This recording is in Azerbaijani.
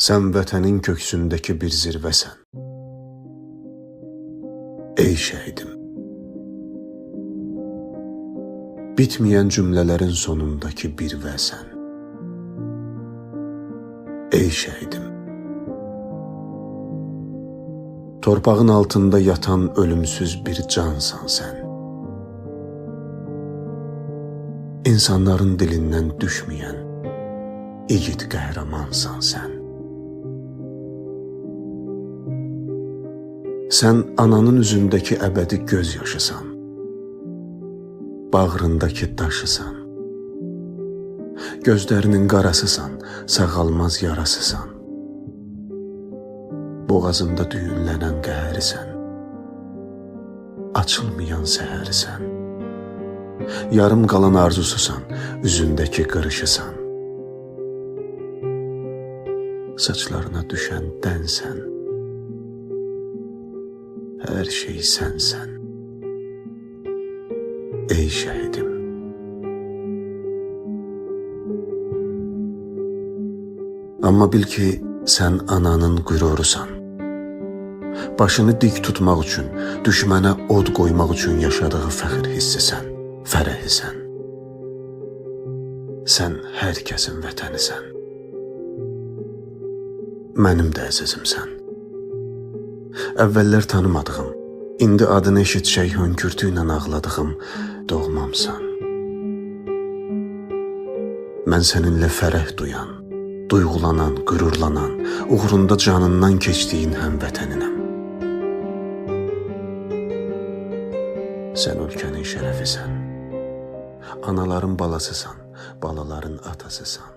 Sən vətənin köksündəki bir zirvəsən. Ey şəhidim, bitməyən cümlələrin sonundakı bir vəsən. Ey şəhidim, torpağın altında yatan ölümsüz bir cansan sən. İnsanların dilindən düşməyən igid qəhrəmansan sən. Sən ananın üzündəki əbədi göz yaşısan, bağrındakı daşısan, gözlərinin qarasısan, sağalmaz yarasısan, boğazında düyünlənən qəhərisən, açılmayan səhərisən, yarım qalan arzususan, üzündəki qırışısan, saçlarına düşən dənsən, hər şey sənsən. Ey şəhidim, amma bil ki, sən ananın qürurusan. Başını dik tutmaq üçün, düşmənə od qoymaq üçün yaşadığı fəxr hissisən, fərəhisən. Sən hər kəsin vətənisən. Mənim də əzizimsən. Əvvəllər tanımadığım, indi adını eşitsək hönkürtü ilə ağladığım doğmamsan. Mən səninlə fərəh duyan, duyğulanan, qürurlanan, uğrunda canından keçdiyin həmvətəninəm. Sən ölkənin şərəfisən, anaların balasısan, balaların atasısan.